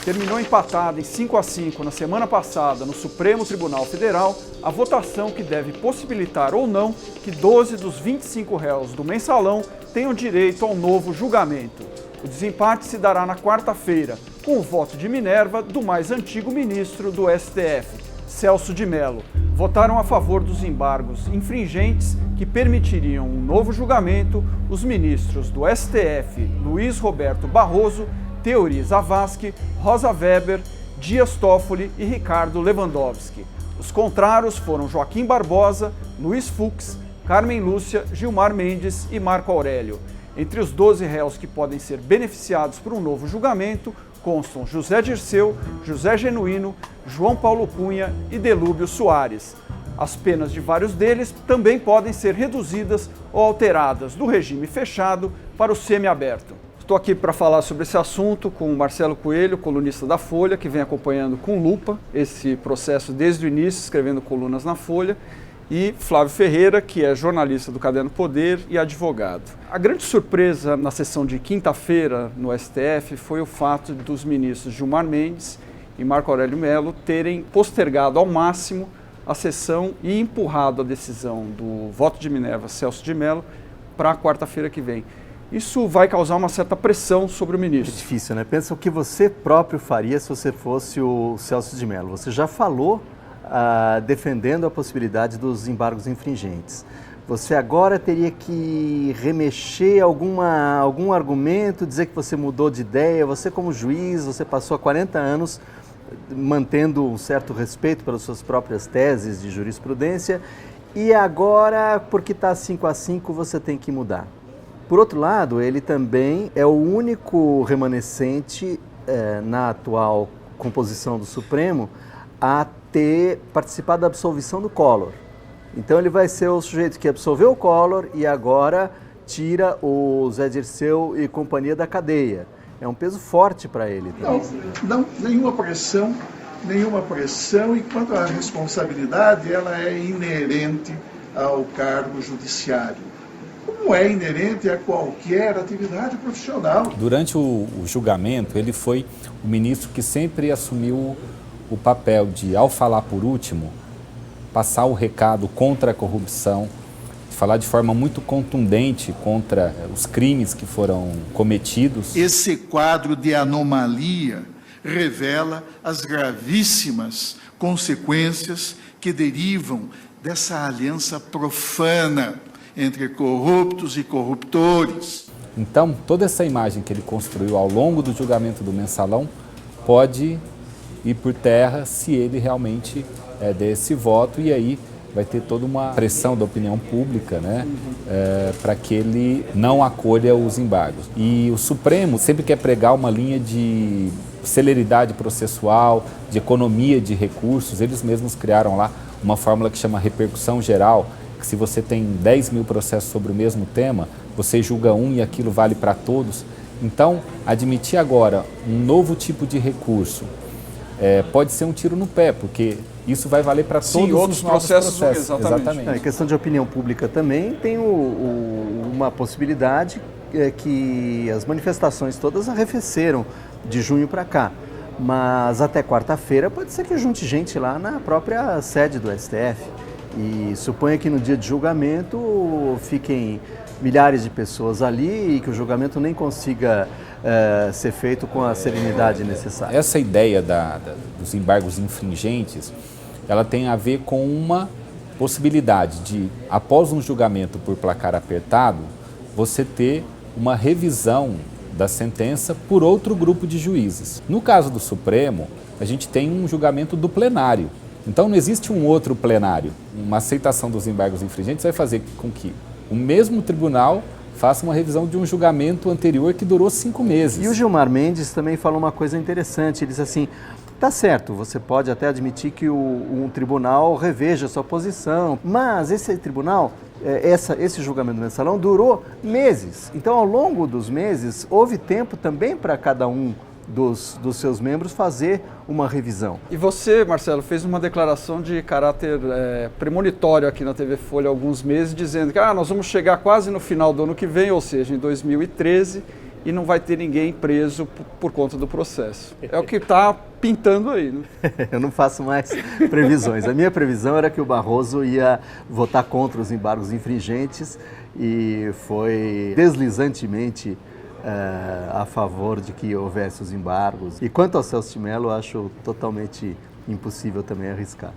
terminou empatada em 5-5 na semana passada no Supremo Tribunal Federal a votação que deve possibilitar ou não que 12 dos 25 réus do mensalão tenham direito ao novo julgamento. O desempate se dará na quarta-feira, com o voto de Minerva do mais antigo ministro do STF, Celso de Mello. Votaram a favor dos embargos infringentes que permitiriam um novo julgamento os ministros do STF, Luiz Roberto Barroso, Teori Zavascki, Rosa Weber, Dias Toffoli e Ricardo Lewandowski. Os contrários foram Joaquim Barbosa, Luiz Fux, Carmen Lúcia, Gilmar Mendes e Marco Aurélio. Entre os 12 réus que podem ser beneficiados por um novo julgamento, constam José Dirceu, José Genuíno, João Paulo Cunha e Delúbio Soares. As penas de vários deles também podem ser reduzidas ou alteradas do regime fechado para o semiaberto. Estou aqui para falar sobre esse assunto com o Marcelo Coelho, colunista da Folha, que vem acompanhando com lupa esse processo desde o início, escrevendo colunas na Folha, e Flávio Ferreira, que é jornalista do Caderno Poder e advogado. A grande surpresa na sessão de quinta-feira no STF foi o fato dos ministros Gilmar Mendes e Marco Aurélio Mello terem postergado ao máximo a sessão e empurrado a decisão do voto de Minerva, Celso de Mello, para a quarta-feira que vem. Isso vai causar uma certa pressão sobre o ministro. É difícil, né? Pensa o que você próprio faria se você fosse o Celso de Mello. Você já falou defendendo a possibilidade dos embargos infringentes. Você agora teria que remexer algum argumento, dizer que você mudou de ideia. Você, como juiz, você passou há 40 anos mantendo um certo respeito pelas suas próprias teses de jurisprudência e agora, porque está 5-5, você tem que mudar. Por outro lado, ele também é o único remanescente na atual composição do Supremo a ter participado da absolvição do Collor. Então ele vai ser o sujeito que absolveu o Collor e agora tira o Zé Dirceu e companhia da cadeia. É um peso forte para ele. Não, nenhuma pressão, e quanto à responsabilidade, ela é inerente ao cargo judiciário. Como é inerente a qualquer atividade profissional. Durante o julgamento, ele foi o ministro que sempre assumiu o papel de, ao falar por último, passar o recado contra a corrupção, falar de forma muito contundente contra os crimes que foram cometidos. Esse quadro de anomalia revela as gravíssimas consequências que derivam dessa aliança profana entre corruptos e corruptores. Então, toda essa imagem que ele construiu ao longo do julgamento do mensalão pode ir por terra se ele realmente der esse voto, e aí vai ter toda uma pressão da opinião pública, né, para que ele não acolha os embargos. E o Supremo sempre quer pregar uma linha de celeridade processual, de economia de recursos. Eles mesmos criaram lá uma fórmula que chama repercussão geral, que se você tem 10 mil processos sobre o mesmo tema, você julga um e aquilo vale para todos. Então, admitir agora um novo tipo de recurso pode ser um tiro no pé, porque isso vai valer para todos outros os novos processos. Exatamente. Em questão de opinião pública também, tem uma possibilidade que as manifestações todas arrefeceram de junho para cá. Mas até quarta-feira pode ser que junte gente lá na própria sede do STF. E suponha que no dia de julgamento fiquem milhares de pessoas ali e que o julgamento nem consiga ser feito com a serenidade necessária. Essa ideia dos embargos infringentes, ela tem a ver com uma possibilidade de, após um julgamento por placar apertado, você ter uma revisão da sentença por outro grupo de juízes. No caso do Supremo, a gente tem um julgamento do plenário. Então não existe um outro plenário. Uma aceitação dos embargos infringentes vai fazer com que o mesmo tribunal faça uma revisão de um julgamento anterior que durou 5 meses. E o Gilmar Mendes também falou uma coisa interessante. Ele disse assim, tá certo, você pode até admitir que um tribunal reveja a sua posição, mas esse tribunal, esse julgamento do mensalão durou meses. Então, ao longo dos meses, houve tempo também para cada um dos seus membros fazer uma revisão. E você, Marcelo, fez uma declaração de caráter premonitório aqui na TV Folha há alguns meses, dizendo que nós vamos chegar quase no final do ano que vem, ou seja, em 2013, e não vai ter ninguém preso por conta do processo. É o que está pintando aí, né? Eu não faço mais previsões. A minha previsão era que o Barroso ia votar contra os embargos infringentes e foi deslizantemente a favor de que houvesse os embargos. E quanto ao Celso de Mello, acho totalmente impossível também arriscar.